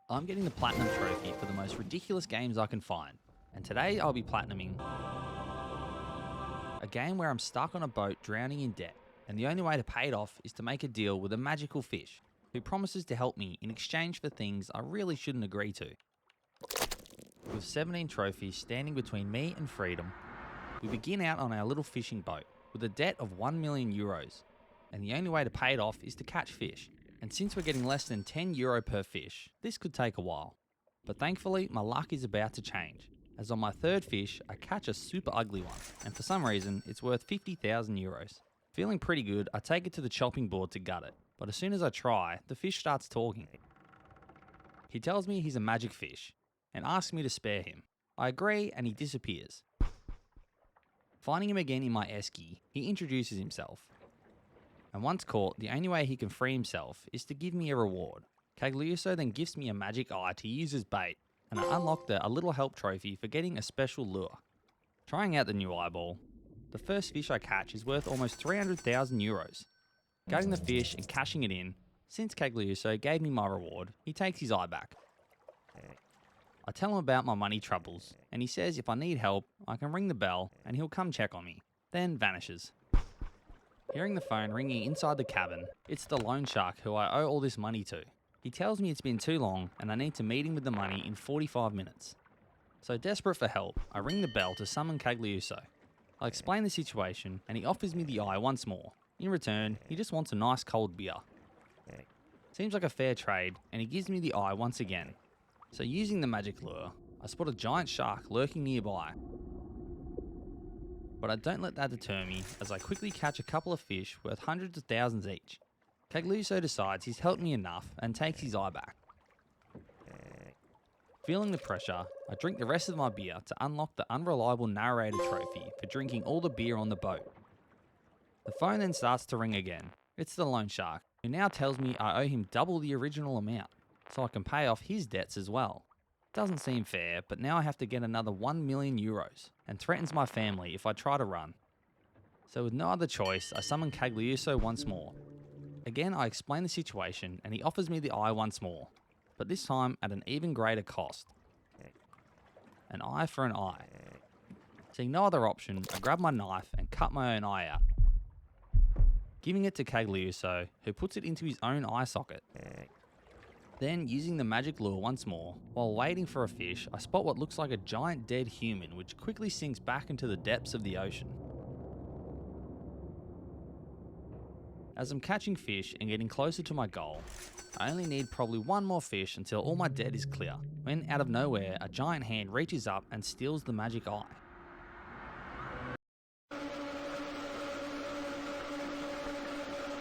I'm getting the Platinum Trophy for the most ridiculous games I can find, and today I'll be Platinuming a game where I'm stuck on a boat drowning in debt, and the only way to pay it off is to make a deal with a magical fish who promises to help me in exchange for things I really shouldn't agree to. With 17 trophies standing between me and freedom, we begin out on our little fishing boat with a debt of 1 million euros, and the only way to pay it off is to catch fish. And since we're getting less than €10 per fish, this could take a while. But thankfully, my luck is about to change, as on my third fish, I catch a super ugly one, and for some reason, it's worth 50,000 euros. Feeling pretty good, I take it to the chopping board to gut it, but as soon as I try, the fish starts talking. He tells me he's a magic fish, and asks me to spare him. I agree, and he disappears. Finding him again in my esky, he introduces himself. And once caught, the only way he can free himself is to give me a reward. Cagliuso then gifts me a magic eye to use as bait, and I unlock the A Little Help trophy for getting a special lure. Trying out the new eyeball, the first fish I catch is worth almost 300,000 euros. Gutting the fish and cashing it in, since Cagliuso gave me my reward, he takes his eye back. I tell him about my money troubles, and he says if I need help, I can ring the bell and he'll come check on me, then vanishes. Hearing the phone ringing inside the cabin, it's the loan shark who I owe all this money to. He tells me it's been too long and I need to meet him with the money in 45 minutes. So desperate for help, I ring the bell to summon Cagliuso. I explain the situation and he offers me the eye once more. In return, he just wants a nice cold beer. Seems like a fair trade, and he gives me the eye once again. So using the magic lure, I spot a giant shark lurking nearby. But I don't let that deter me, as I quickly catch a couple of fish worth hundreds of thousands each. Cagliuso decides he's helped me enough and takes his eye back. Feeling the pressure, I drink the rest of my beer to unlock the Unreliable Narrator trophy for drinking all the beer on the boat. The phone then starts to ring again. It's the loan shark, who now tells me I owe him double the original amount, so I can pay off his debts as well. Doesn't seem fair, but now I have to get another 1 million euros, and threatens my family if I try to run. So with no other choice, I summon Cagliuso once more. Again, I explain the situation, and he offers me the eye once more, but this time at an even greater cost. An eye for an eye. Seeing no other option, I grab my knife and cut my own eye out, giving it to Cagliuso, who puts it into his own eye socket. Then, using the magic lure once more, while waiting for a fish, I spot what looks like a giant dead human which quickly sinks back into the depths of the ocean. As I'm catching fish and getting closer to my goal, I only need probably one more fish until all my debt is clear, when out of nowhere a giant hand reaches up and steals the magic eye.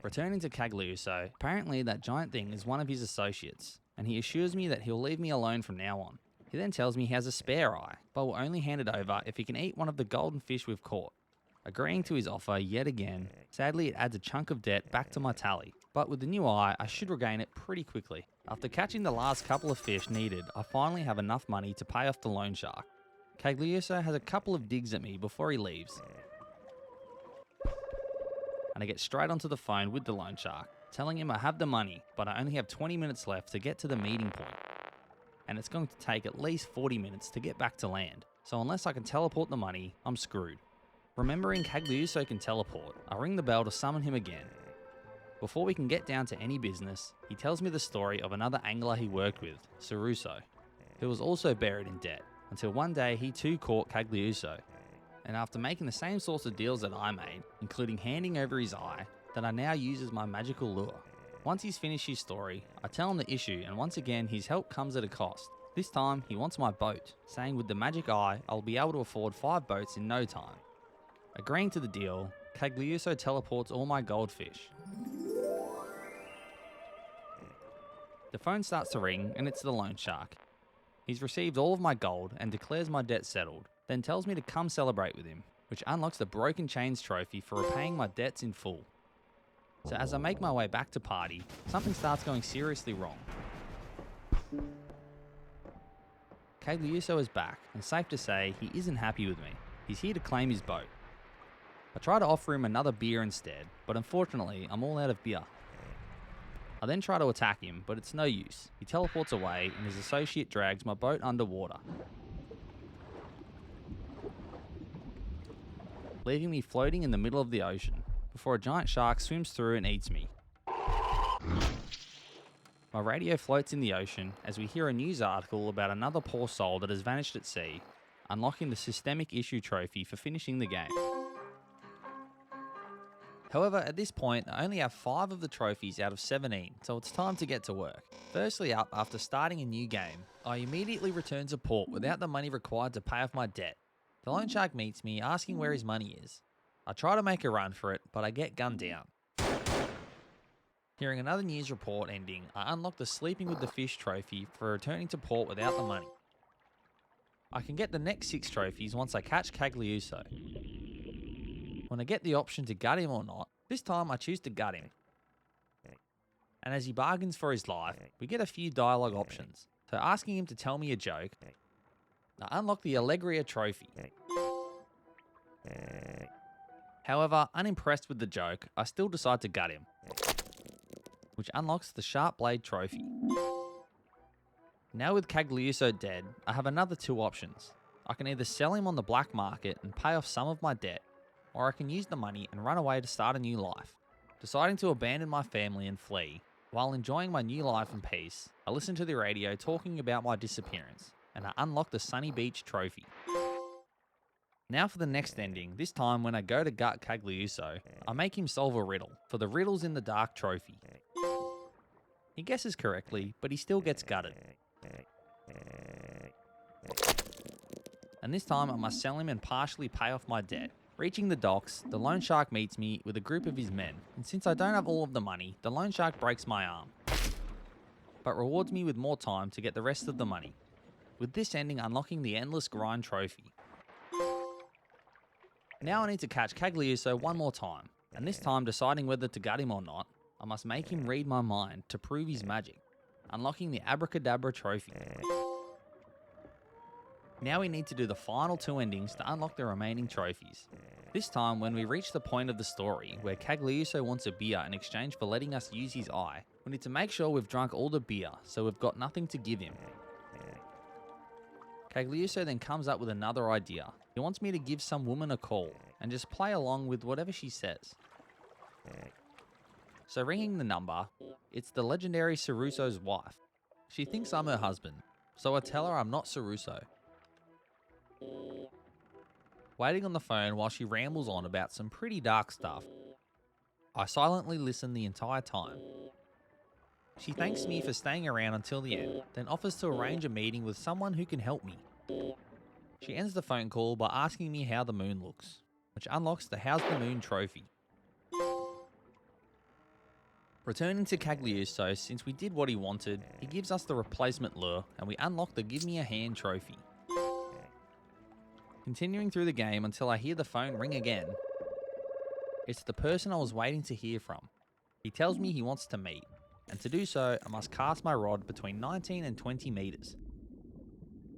Returning to Cagliuso, apparently that giant thing is one of his associates, and he assures me that he'll leave me alone from now on. He then tells me he has a spare eye, but will only hand it over if he can eat one of the golden fish we've caught. Agreeing to his offer yet again, sadly it adds a chunk of debt back to my tally, but with the new eye I should regain it pretty quickly. After catching the last couple of fish needed, I finally have enough money to pay off the loan shark. Cagliuso has a couple of digs at me before he leaves, and I get straight onto the phone with the loan shark, telling him I have the money, but I only have 20 minutes left to get to the meeting point. And it's going to take at least 40 minutes to get back to land, so unless I can teleport the money, I'm screwed. Remembering Cagliuso can teleport, I ring the bell to summon him again. Before we can get down to any business, he tells me the story of another angler he worked with, Saruso, who was also buried in debt, until one day he too caught Cagliuso. And after making the same sorts of deals that I made, including handing over his eye, that I now use as my magical lure. Once he's finished his story, I tell him the issue, and once again his help comes at a cost. This time he wants my boat, saying with the magic eye I'll be able to afford 5 boats in no time. Agreeing to the deal, Cagliuso teleports all my goldfish. The phone starts to ring and it's the loan shark. He's received all of my gold and declares my debt settled, then tells me to come celebrate with him, which unlocks the Broken Chains trophy for repaying my debts in full. So as I make my way back to party, something starts going seriously wrong. Cagliuso is back, and safe to say he isn't happy with me. He's here to claim his boat. I try to offer him another beer instead, but unfortunately I'm all out of beer. I then try to attack him, but it's no use. He teleports away and his associate drags my boat underwater, leaving me floating in the middle of the ocean before a giant shark swims through and eats me. My radio floats in the ocean as we hear a news article about another poor soul that has vanished at sea, unlocking the Systemic Issue trophy for finishing the game. However, at this point, I only have 5 of the trophies out of 17, so it's time to get to work. Firstly up, after starting a new game, I immediately return to port without the money required to pay off my debt. The loan shark meets me, asking where his money is. I try to make a run for it, but I get gunned down. Hearing another news report ending, I unlock the Sleeping with the Fish trophy for returning to port without the money. I can get the next 6 trophies once I catch Cagliuso. When I get the option to gut him or not, this time I choose to gut him. And as he bargains for his life, we get a few dialogue options. So asking him to tell me a joke, I unlock the Allegria trophy. However, unimpressed with the joke, I still decide to gut him, which unlocks the Sharp Blade trophy. Now with Cagliuso dead, I have another 2 options. I can either sell him on the black market and pay off some of my debt, or I can use the money and run away to start a new life. Deciding to abandon my family and flee, while enjoying my new life in peace, I listen to the radio talking about my disappearance, and I unlock the Sunny Beach trophy. Now for the next ending, this time when I go to gut Cagliuso, I make him solve a riddle for the Riddles in the Dark trophy. He guesses correctly, but he still gets gutted. And this time I must sell him and partially pay off my debt. Reaching the docks, the loan shark meets me with a group of his men, and since I don't have all of the money, the loan shark breaks my arm, but rewards me with more time to get the rest of the money, with this ending unlocking the Endless Grind trophy. Now I need to catch Cagliuso one more time, and this time deciding whether to gut him or not, I must make him read my mind to prove his magic, unlocking the Abracadabra trophy. Now we need to do the final 2 endings to unlock the remaining trophies. This time, when we reach the point of the story where Cagliuso wants a beer in exchange for letting us use his eye, we need to make sure we've drunk all the beer, so we've got nothing to give him. Cagliuso then comes up with another idea. He wants me to give some woman a call, and just play along with whatever she says. So ringing the number, it's the legendary Caruso's wife. She thinks I'm her husband, so I tell her I'm not Caruso. Waiting on the phone while she rambles on about some pretty dark stuff, I silently listen the entire time. She thanks me for staying around until the end, then offers to arrange a meeting with someone who can help me. She ends the phone call by asking me how the moon looks, which unlocks the How's the Moon trophy. Returning to Cagliuso, since we did what he wanted, he gives us the replacement lure, and we unlock the Give Me a Hand trophy. Continuing through the game until I hear the phone ring again. It's the person I was waiting to hear from. He tells me he wants to meet, and to do so, I must cast my rod between 19 and 20 meters.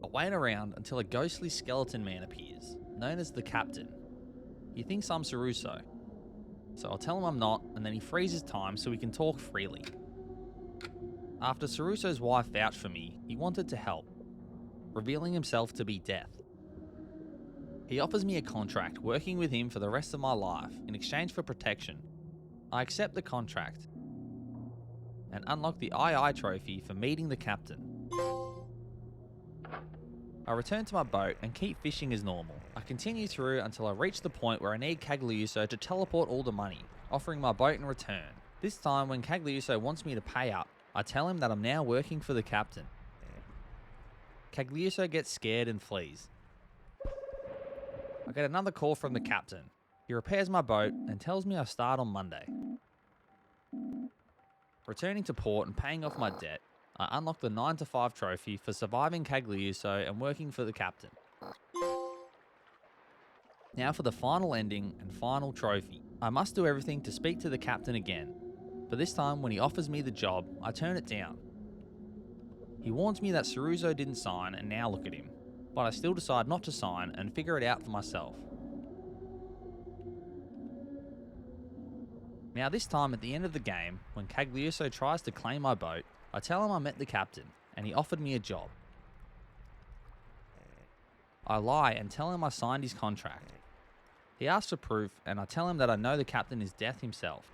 I wait around until a ghostly skeleton man appears, known as the Captain. He thinks I'm Caruso, so I'll tell him I'm not, and then he freezes time so we can talk freely. After Caruso's wife vouched for me, he wanted to help, revealing himself to be Death. He offers me a contract working with him for the rest of my life in exchange for protection. I accept the contract and unlock the II trophy for meeting the Captain. I return to my boat and keep fishing as normal. I continue through until I reach the point where I need Cagliuso to teleport all the money, offering my boat in return. This time when Cagliuso wants me to pay up, I tell him that I'm now working for the Captain. Cagliuso gets scared and flees. I get another call from the Captain. He repairs my boat and tells me I start on Monday. Returning to port and paying off my debt, I unlock the 9 to 5 trophy for surviving Cagliuso and working for the Captain. Now for the final ending and final trophy. I must do everything to speak to the Captain again, but this time when he offers me the job, I turn it down. He warns me that Caruso didn't sign, and now look at him. But I still decide not to sign and figure it out for myself. Now this time at the end of the game, when Cagliuso tries to claim my boat, I tell him I met the captain and he offered me a job. I lie and tell him I signed his contract. He asks for proof and I tell him that I know the captain is Death himself.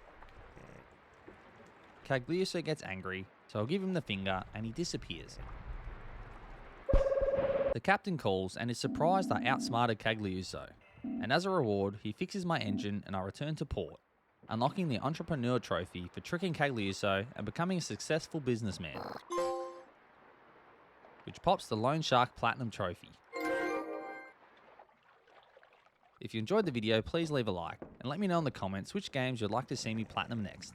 Cagliuso gets angry, so I'll give him the finger and he disappears. The captain calls and is surprised I outsmarted Cagliuso, and as a reward he fixes my engine and I return to port, unlocking the Entrepreneur Trophy for tricking Cagliuso and becoming a successful businessman, which pops the Loan Shark Platinum Trophy. If you enjoyed the video, please leave a like and let me know in the comments which games you'd like to see me platinum next.